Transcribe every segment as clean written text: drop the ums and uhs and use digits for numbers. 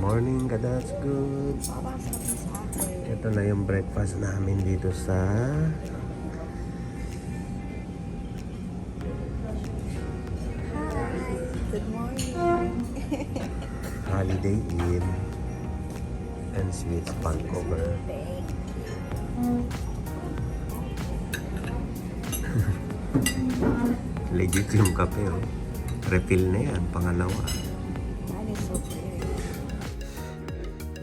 Morning ka, that's good. Ito na yung breakfast namin dito sa Good morning. Holiday Inn and Sweets Vancouver. Legit yung kape, oh. Refill na yan, pangalawa. That is so good.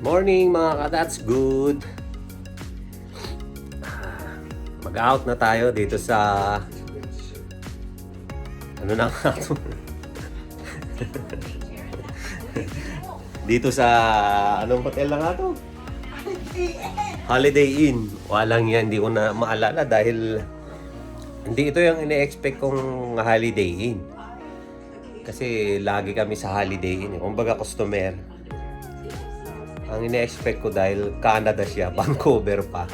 Morning mga ka-that's good. Mag-out na tayo dito sa ano na nga to? Dito sa anong hotel na nga to? Holiday Inn. Walang yan, hindi ko na maalala dahil hindi ito yung ine-expect kong Holiday Inn. Kasi lagi kami sa Holiday Inn. Kumbaga customer. Ang ine-expect ko dahil Canada siya, Vancouver pa.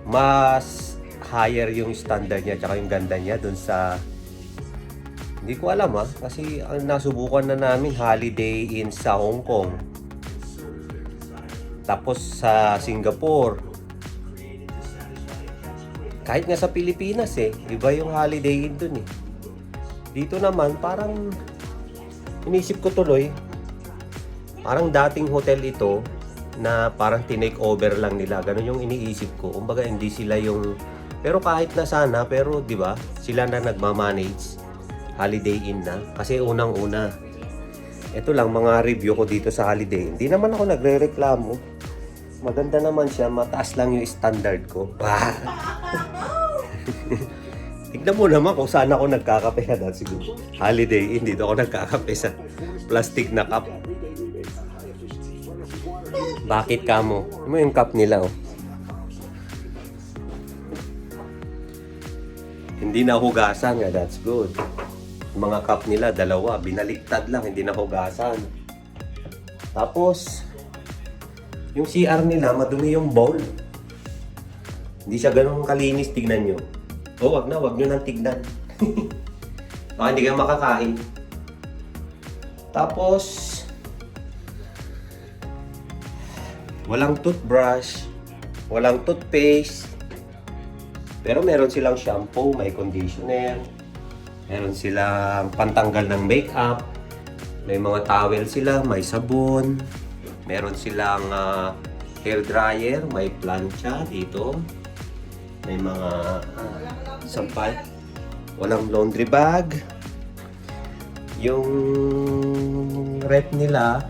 Mas higher yung standard niya tsaka yung ganda niya dun sa hindi ko alam kasi ang nasubukan na namin Holiday Inn sa Hong Kong. Tapos sa Singapore. Kahit nga sa Pilipinas iba yung Holiday Inn dun Dito naman parang inisip ko tuloy parang dating hotel ito na parang tinake over lang nila. Ganun yung iniisip ko. Kumbaga hindi sila yung pero kahit na sana pero 'di ba? Sila na nagma-manage Holiday Inn na kasi unang-una. Ito lang mga review ko dito sa Holiday Inn. Hindi naman ako nagrereklamo. Maganda naman siya, mataas lang yung standard ko. Tignan mo naman kung saan ako nagkakape na siguro. Holiday Inn, dito ako nagkakape sa plastic na cup. Bakit ka mo? Ano yung cup nila Hindi na hugasan nga, that's good. Yung mga cup nila, dalawa, binaliktad lang, hindi na hugasan. Tapos, yung CR nila, madumi yung bowl. Hindi siya ganun kalinis, tignan nyo. Wag nyo nang tignan. Baka hindi kayo makakain. Tapos, walang toothbrush, walang toothpaste. Pero meron silang shampoo, may conditioner. Meron silang pantanggal ng makeup. May mga towel sila, may sabon. Meron silang hair dryer, may plancha dito. May mga sampal. Walang laundry bag. Yung rep nila,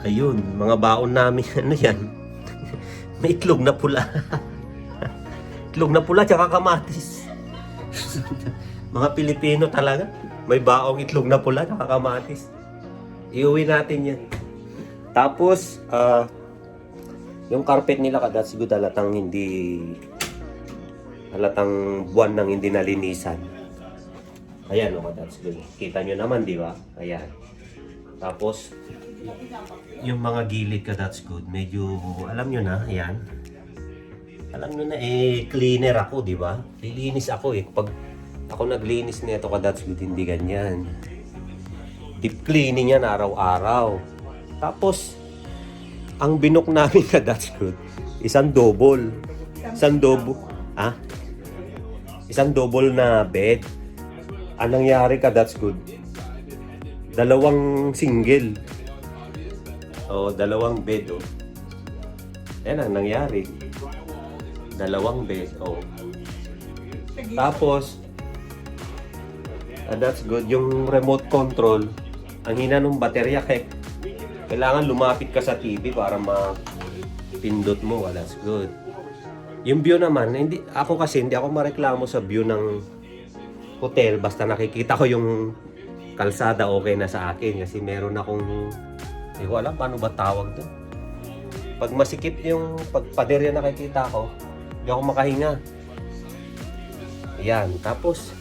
ayun, mga baon namin, ano yan? May itlog na pula. Itlog na pula, tsaka kamatis. Mga Pilipino talaga. May baong itlog na pula, tsaka kamatis. Iuwi natin yan. Tapos, yung carpet nila siguro halatang buwan nang hindi nalinisan. Ayan siguro. Kita nyo naman, di ba? Ayan. Tapos, yung mga gilid that's good. Medyo, alam nyo na, ayan. Alam nyo na, cleaner ako, di ba? Lilinis ako Pag ako naglinis nito that's good, hindi ganyan. Deep cleaning yan araw-araw. Tapos, ang binok namin that's good, isang double. Isang double na bed. Anong nangyari that's good? Dalawang single. Dalawang bed Yan ang nangyari. Dalawang bed Tapos that's good. Yung remote control, ang hina ng baterya kailangan lumapit ka sa TV para mapindot mo. That's good. Yung view naman, hindi ako mareklamo sa view ng hotel basta nakikita ko yung kalsada okay na sa akin kasi meron akong hindi ko alam paano ba tawag doon. Pag masikip yung pagpaderya nakikita ko, hindi ako makahinga. Yan, tapos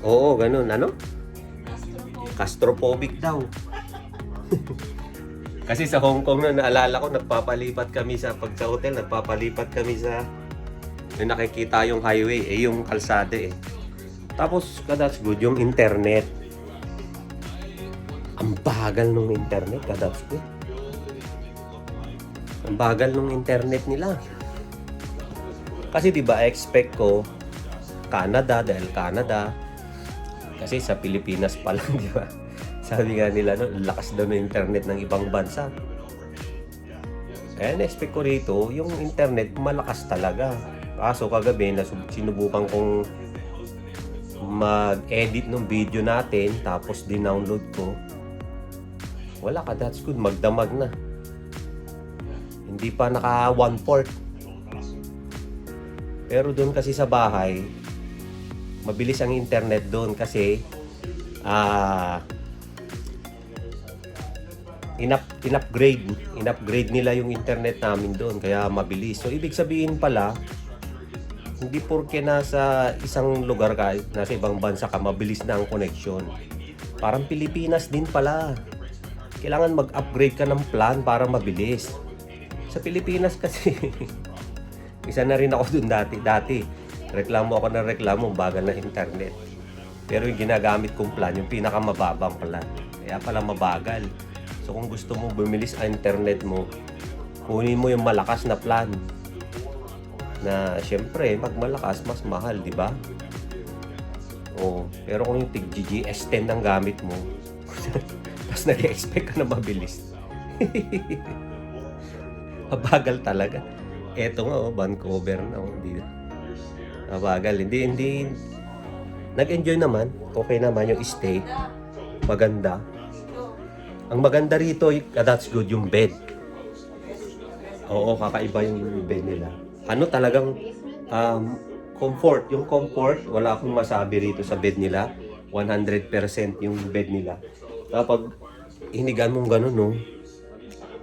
oo, ganun. Ano? Claustrophobic daw. Kasi sa Hong Kong na naalala ko, nagpapalipat kami sa hotel, nagpapalipat kami sa yung nakikita yung highway, yung kalsada Tapos, that's good, yung internet. Ang bagal nung internet, that's good. Ang bagal nung internet nila. Kasi 'di ba expect ko Canada dahil Canada. Kasi sa Pilipinas pa lang, 'di ba? Sabi nga nila no, lakas daw ng internet ng ibang bansa. Kaya na-expect ko rito, yung internet malakas talaga. Kaso kagabi, sinubukan kong mag-edit ng video natin, tapos din-download ko. Wala ka, that's good, magdamag na. Hindi pa naka 1/4. Pero doon kasi sa bahay, mabilis ang internet doon kasi in-upgrade nila yung internet namin doon kaya mabilis. So ibig sabihin pala, hindi porke nasa isang lugar ka, nasa ibang bansa ka, mabilis na ang connection. Parang Pilipinas din pala. Kailangan mag-upgrade ka ng plan para mabilis. Sa Pilipinas kasi, isa na rin ako doon dati. Reklamo ako ng reklamo, bagal na internet. Pero yung ginagamit kong plan, yung pinakamababang plan. Kaya pala mabagal. So kung gusto mo bumilis ang internet mo, kunin mo yung malakas na plan. Na syempre, pag malakas, mas mahal, di ba? Oh, pero kung yung tig-GGS 10 ang gamit mo, tapos nag-expect ka na mabilis. Mabagal talaga. Eto nga, Vancouver na. Mabagal. Hindi. Nag-enjoy naman. Okay naman yung stay. Maganda. Ang maganda rito, that's good, yung bed. Oo, kakaiba yung bed nila. Ano talagang comfort. Yung comfort, wala akong masabi rito sa bed nila. 100% yung bed nila. Kapag hinigan mong gano'n, no?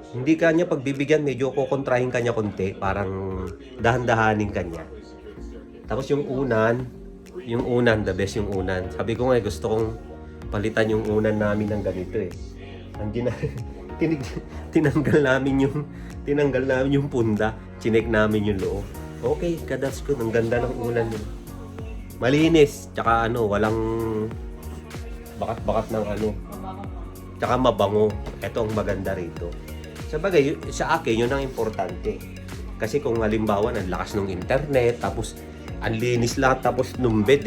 Hindi kanya pagbibigyan, medyo kukontrahin kanya konti. Parang dahan-dahanin kanya. Tapos yung unan, the best yung unan. Sabi ko nga, gusto kong palitan yung unan namin ng ganito eh. Tinanggal namin yung punda, chinek namin yung loob. Okay, that's good. Ang ganda ng ulan yun. Malinis, tsaka walang bakat-bakat ng tsaka mabango. Ito ang maganda rito. Sabagay, sa akin, yun ang importante. Kasi kung halimbawa, ang lakas ng internet, tapos ang linis lahat, tapos nung bed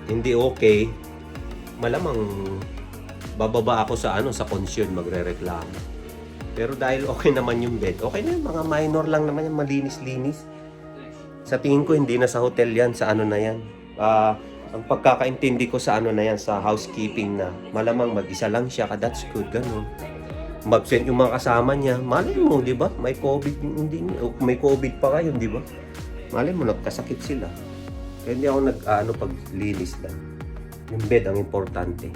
hindi okay, malamang bababa ako sa concern, magrereklamo. Pero dahil okay naman yung bed, okay na yun, mga minor lang naman yan, malinis-linis. Sa tingin ko, hindi na sa hotel yan, sa na yan. Ang pagkakaintindi ko sa na yan, sa housekeeping na, malamang mag-isa lang siya, that's good, ganun. Mag-send yung mga kasama niya, malay mo, di ba? May COVID, may COVID pa kayo, di ba? Malay mo, nagkasakit sila. Kaya hindi ako paglinis lang. Yung bed ang importante.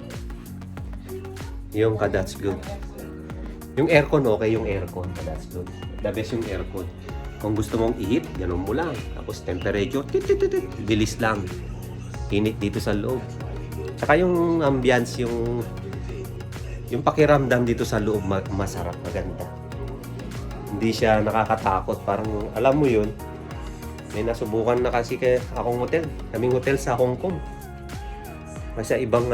Yung that's good. Yung aircon, okay yung aircon, that's good. The best yung aircon. Kung gusto mong i-heat, ganun mo lang. Tapos temperature, bilis lang. Init dito sa loob. Tsaka yung ambience, yung pakiramdam dito sa loob, masarap, maganda. Hindi siya nakakatakot. Parang, alam mo yun, may nasubukan na kasi akong hotel. Kaming hotel sa Hong Kong. Kasi ibang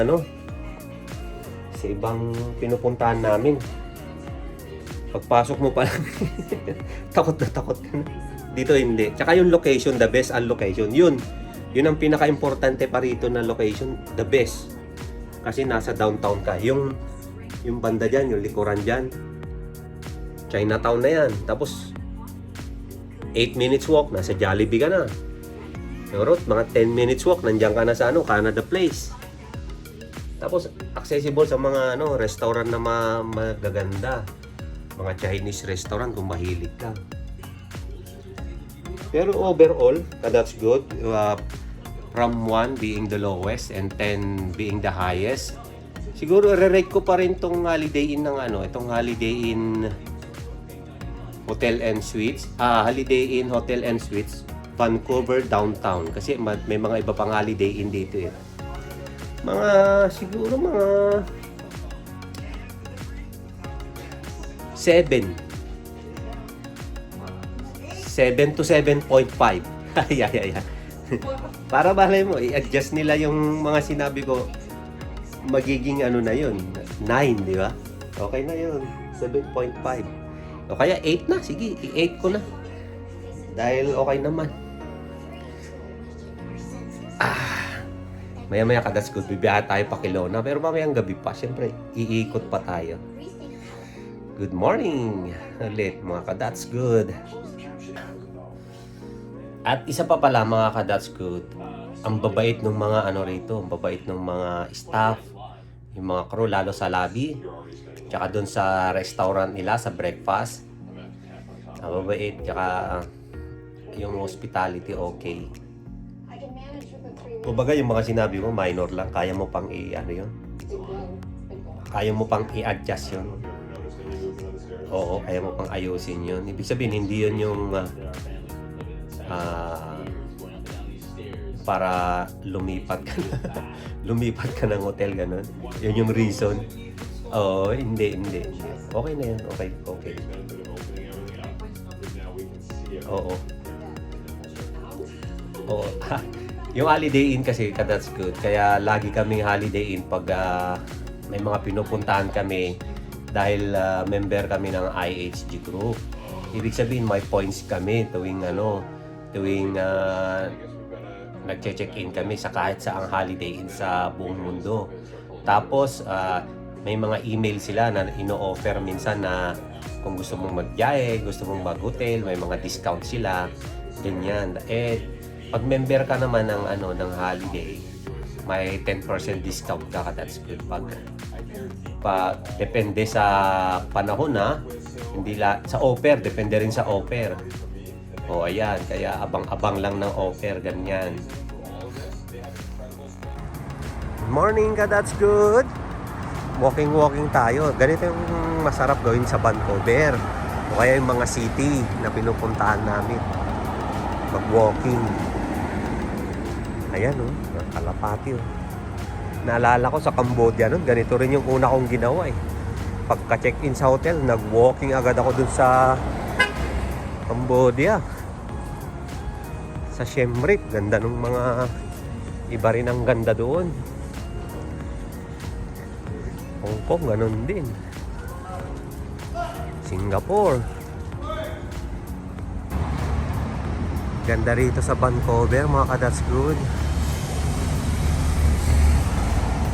sa ibang pinupuntahan namin. Pagpasok mo pa lang, takot na takot ka na. Dito hindi. Tsaka yung location, the best ang location. Yun ang pinaka-importante pa rito na location, the best. Kasi nasa downtown ka. Yung banda dyan, yung likuran dyan, Chinatown na yan. Tapos, 8 minutes walk, nasa Jollibee ka na. Pero mga 10 minutes walk, nandiyan ka na sa Canada Place. Tapos, accessible sa mga restaurant na magaganda. Mga Chinese restaurant kung mahilig ka. Pero overall, that's good. From 1 being the lowest and 10 being the highest. Siguro, re-rate ko pa rin itong Holiday Inn itong Holiday Inn Hotel and Suites. Holiday Inn Hotel and Suites, Vancouver Downtown. Kasi may mga iba pang Holiday Inn dito eh. Siguro mga 7 to 7.5. Para balay mo, i-adjust nila yung mga sinabi ko. magiging ano na yun, 9, di ba? Okay na yun, 7.5. O kaya 8 na, sige, i-8 ko na. Dahil okay naman. Maya-maya ka, that's good. Bibiyahe tayo pa Kilona. Pero mamayang gabi pa, syempre, iikot pa tayo. Good morning ulit mga ka, that's good. At isa pa pala mga ka, that's good. Ang babait ng mga ano rito, ang babait ng mga staff, yung mga crew, lalo sa lobby. Tsaka doon sa restaurant nila, sa breakfast. Ang babait, tsaka yung hospitality okay. Kumbaga yung mga sinabi mo, minor lang, kaya mo pang ano yun? Kaya mo pang i-adjust yun. Oo, kaya mo pang ayusin yun. Ibig sabihin, hindi yun yung para lumipat ka na. Lumipat ka ng hotel, ganun. Yun yung reason. Oo, hindi. Okay na yun, okay. Oo. Oo. Yung Holiday Inn kasi, that's good. Kaya lagi kaming Holiday Inn pag may mga pinupuntahan kami dahil member kami ng IHG group. Ibig sabihin, may points kami tuwing nagche-check-in kami sa kahit saang Holiday Inn sa buong mundo. Tapos, may mga email sila na ino-offer minsan na kung gusto mong magbiyahe, gusto mong mag-hotel, may mga discount sila. Ganyan. Pag member ka naman ng holiday, may 10% discount ka, that's good. Pag depende sa panahon hindi sa offer, depende rin sa offer. O ayan, kaya abang-abang lang ng offer, ganyan. Morning ka, that's good. Walking tayo. Ganito yung masarap gawin sa Vancouver. O kaya yung mga city na pinupuntahan namin. Mag-walking. Ayan Kalapati Naalala ko sa Cambodia ganito rin yung una kong ginawa Pagka-check-in sa hotel, nag-walking agad ako dun sa Cambodia. Sa Siem Reap, ganda ng mga iba rin ang ganda doon. Hong Kong, ganun din. Singapore. Ganda rito sa Vancouver, mga ka-that's good.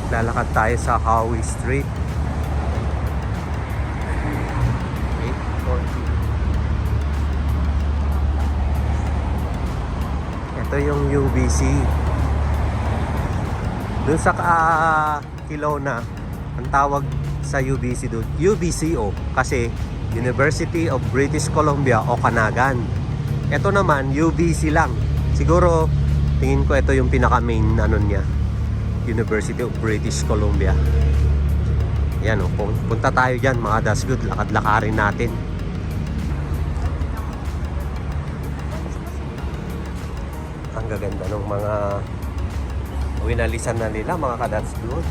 Lalakad tayo sa Howe Street. 840. Ito yung UBC. Doon sa Kelowna, ang tawag sa UBC doon, UBCO, kasi University of British Columbia o Kanagan. Ito naman, UBC lang. Siguro, tingin ko ito yung pinaka-main niya. University of British Columbia. Yan punta tayo dyan mga that's good. Lakad-lakarin natin. Ang gaganda ng mga winalisan na nila mga ka-that's good.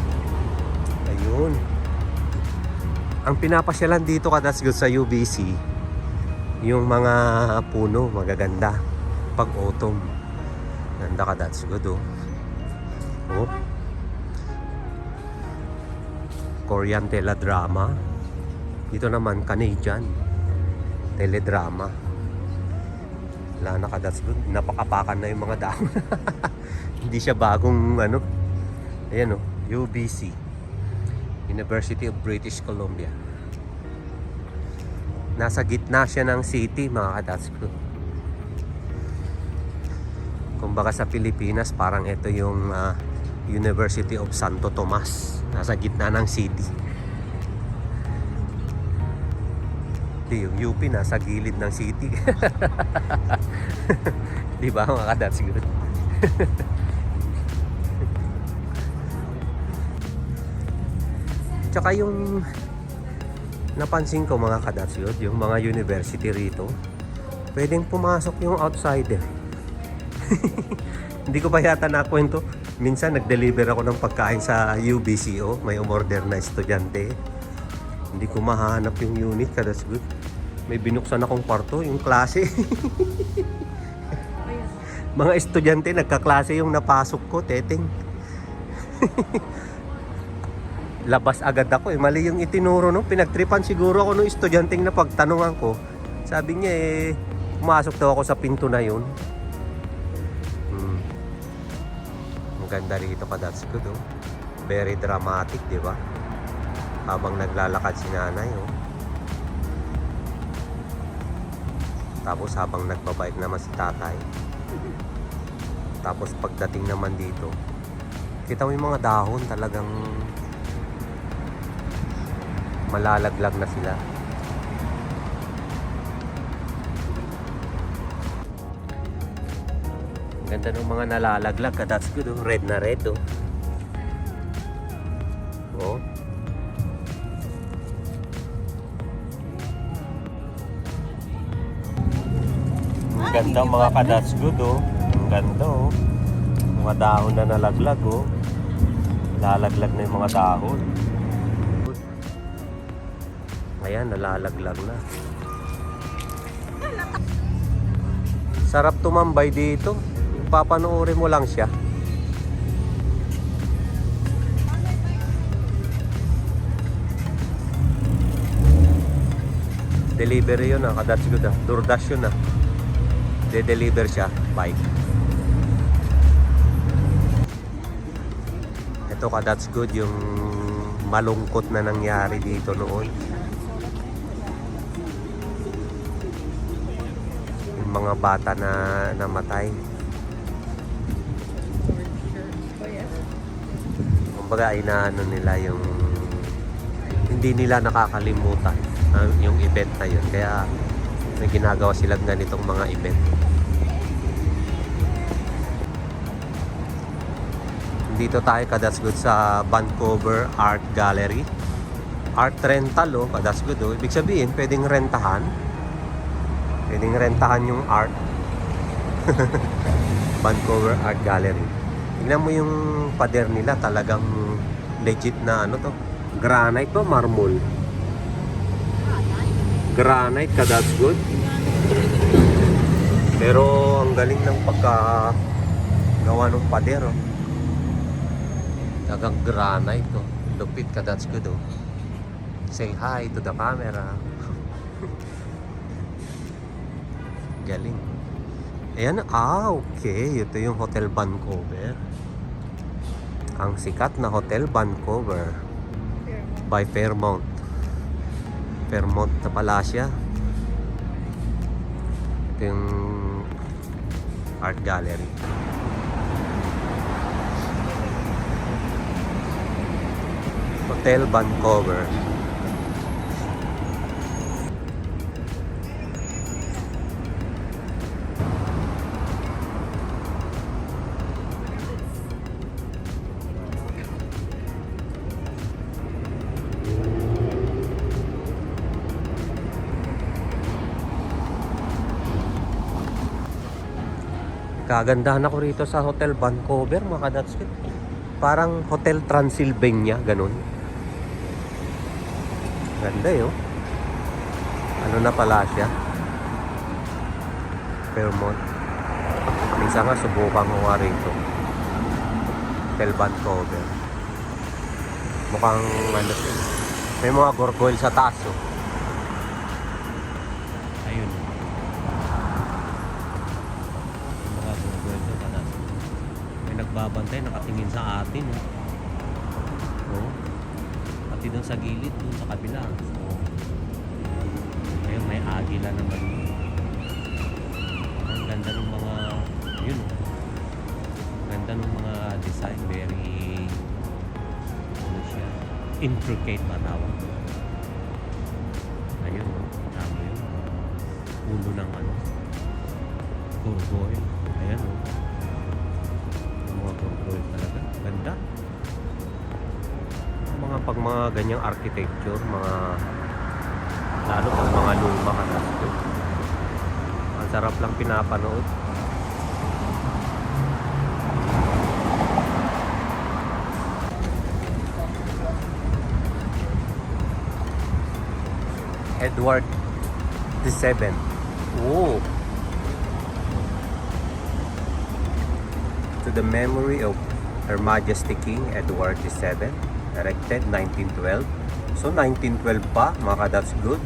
Ayun. Ang pinapasyalan dito ka-that's good sa UBC, yung mga puno, magaganda pag autumn. Ganda ka, that's good Korean teledrama. Dito naman Canadian teledrama. Wala na ka, that's good. Napakapakan na yung mga dahon. Hindi siya bagong Ayan UBC, University of British Columbia. Nasa gitna siya ng city mga ka-that's good. Kumbaga sa Pilipinas, parang ito yung University of Santo Tomas. Nasa gitna ng city. Yung UP nasa gilid ng city. Di ba mga ka-that's good? Tsaka yung napansin ko mga ka-that's good, yung mga university rito, pwedeng pumasok yung outsider. Hindi ko pa yata nakwento. Minsan nag-deliver ako ng pagkain sa UBCO. May umorder na estudyante. Hindi ko mahanap yung unit ka, that's good. May binuksan akong kwarto, yung klase. Mga estudyante, nagkaklase yung napasok ko, teteng. labas agad ako eh. Mali yung itinuro no. Pinagtripan siguro ako nung estudyanteng na pagtanungan ko. Sabi niya eh, pumasok daw ako sa pinto na yun. Ang ganda rito ka, that's good oh. Very dramatic, di ba? Habang naglalakad si nanay oh. Tapos habang nagbabike naman si tatay. Tapos pagdating naman dito, kita mo yung mga dahon talagang malalaglag na sila. Ang ganda ng mga nalalaglag ka, that's good oh. Red na red oh. Oh. Ang ganda mga ka, that's good oh. Ang ganda oh. Mga dahon na nalaglag oh. Lalaglag na yung mga dahon. Ayan, nalalaglag na. Sarap tumambay dito. Papanoorin mo lang siya. Delivery yun ah, that's good ah. DoorDash yun ah. De-deliver siya, bike. Ito ka, that's good yung malungkot na nangyari dito noon. Yung mga bata na namatay. Kumbaga inaano nila yung hindi nila nakakalimutan yung event na yun. Kaya may ginagawa silang ganitong mga event. Dito tayo ka, that's good, sa Vancouver Art Gallery. Art rental oh, ka, that's good oh. Ibig sabihin, pwedeng rentahan. Pwedeng rentahan yung art. Vancouver Art Gallery. Tingnan mo yung pader nila, talagang legit na ano to. Granite to, marble. Granite ka, that's good. Pero ang galing ng pagkagawa ng pader oh. Talagang granite oh. Lupit ka, that's good oh. Say hi to the camera. Galing. Ayan, okay. Ito yung Hotel Vancouver. Ang sikat na Hotel Vancouver by Fairmont. Fairmont na pala siya. Ito yung art gallery. Hotel Vancouver. Kagandahan ako rito sa Hotel Vancouver, mga kadatskit. Parang Hotel Transylvania, ganun. Ganda yun. Ano na pala siya? Fairmont. Minsan nga, subukan ko nga rito. Hotel Vancouver. Mukhang ano siya. May mga gargoyle sa taas oh. Ayun. Mga gargoyle sa taas. May nagbabantay, nakatingin sa atin oh. Oh. Pati doon sa gilid, doon sa kabila. Oh. Ayun, may agila naman. Ang ganda ng mga yun oh. Ganda ng mga design, very ano siya, intricate ba tawag. Ayun oh, tama yun. Ulo ng ano, gargoyle. Ayan oh, yung mga gargoyle talaga. Ganda. Pag mga ganyang architecture, mga lalo pag mga luma ka na. Ang sarap lang pinapanood. Edward VII. Oh. To the memory of Her Majesty King Edward VII. Erected 1912. So 1912 pa, mga that's good.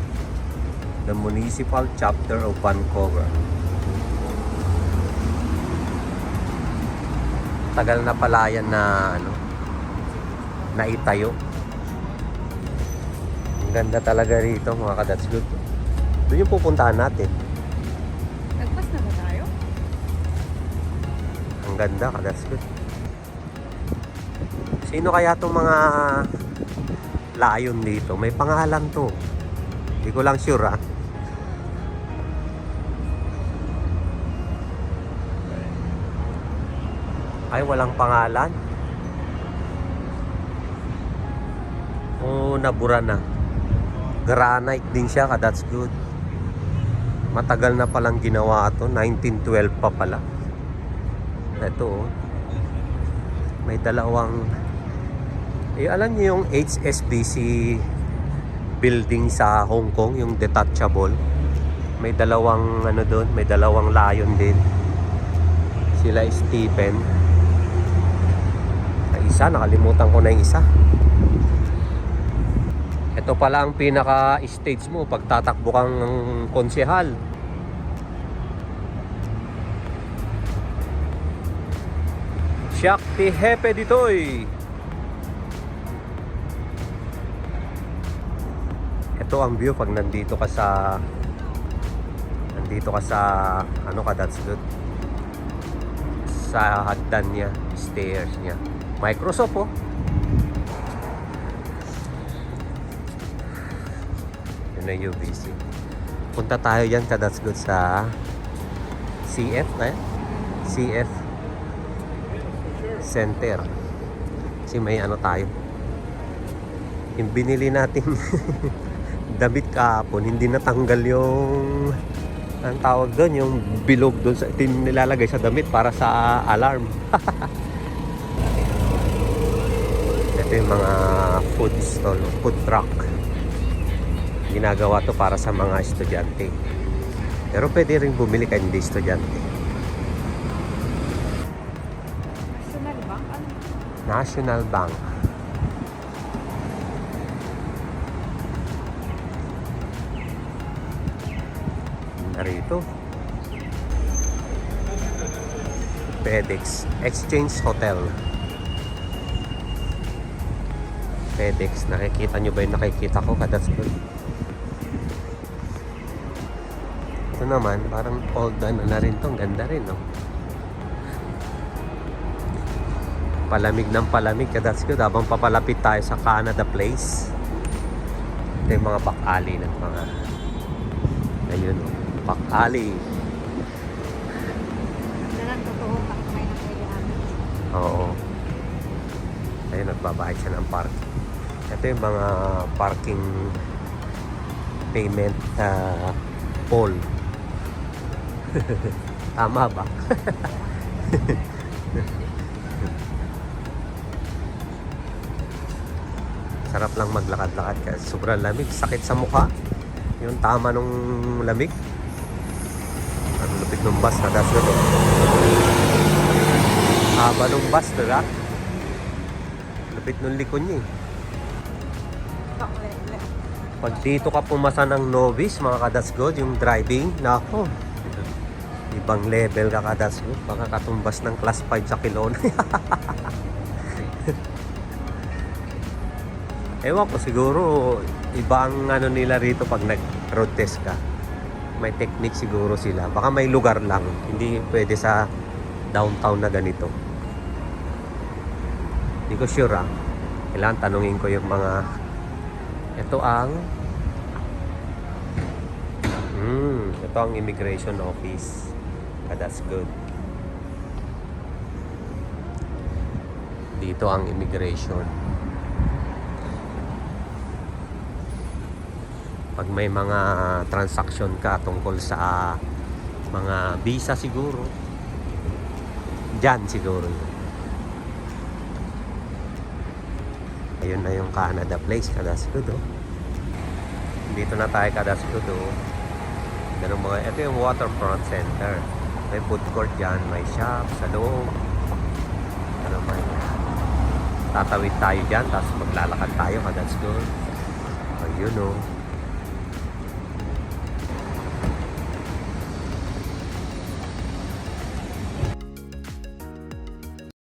The Municipal Chapter of Vancouver. Tagal na pala yan na naitayo. Ang ganda talaga rito, mga that's good. Doon yung pupuntahan natin. Nagpas na ba tayo? Ang ganda, that's good. Sino kaya itong mga layon dito? May pangalan to. Hindi ko lang sure Ay, walang pangalan. Nabura na. Granite din siya, that's good. Matagal na palang ginawa ito. 1912 pa pala. Ito, may dalawang alam niyo yung HSBC building sa Hong Kong, yung detachable. May dalawang doon, may dalawang layon din. Sila Stephen. Isa, nakalimutan ko na yung isa. Ito pala ang pinaka-stage mo pag tatakbo kang konsehal. Shakti Hepe ditoy. Ito ang view pag nandito ka sa that's good, sa hagdan niya, stairs niya. Microsoft yun na UBC. Punta tayo yan that's good sa CF CF Center. Kasi may tayo. Yung binili natin damit kahapon, hindi natanggal yung ang tawag doon, yung bilog doon sa nilalagay sa damit para sa alarm. Ito yung mga food stall, food truck. Ginagawa to para sa mga estudyante. Pero pwede rin bumili kahit hindi estudyante. National Bank? Ano? National Bank. Narito. FedEx Exchange Hotel. FedEx, nakikita nyo ba yung nakikita ko? That's good. Ito naman, parang old na rin to. Ang ganda rin, no? Palamig ng palamig, that's good. Habang papalapit tayo sa Canada Place. Ito yung mga back alley ng mga ayun, back alley. Talagang totoo pag may nakailangan. Oo. Ayun, nagbabayad siya ng parking. Ito yung mga parking payment poll. Tama ba? Sarap lang maglakad-lakad kasi sobrang lamig. Sakit sa mukha. Yung tama nung lamig. Ang lupit ng bus na that's good. Haba nung bus, diba? Lupit nung likod niya. Pag dito ka pumasa ng novice, mga kadasgod, yung driving, nako, ibang level ka kadasgod. Baka katumbas ng class 5 sa Kilon. Ewan ko, siguro iba ang nila rito pag nag-road test ka. May technique siguro sila. Baka may lugar lang, hindi pwede sa downtown na ganito. Hindi ko sure Kailangan tanungin ko yung mga ito ang immigration office. That's good. Dito ang immigration. Pag may mga transaction ka tungkol sa mga visa siguro, dyan siguro. Ayun na yung Canada Place, that's good Dito na tayo, that's good Ganun mga, ito yung waterfront center. May food court dyan, may shop sa loob. Ano man yan. Tatawid tayo dyan, tapos maglalakad tayo, that's good. Ayun o.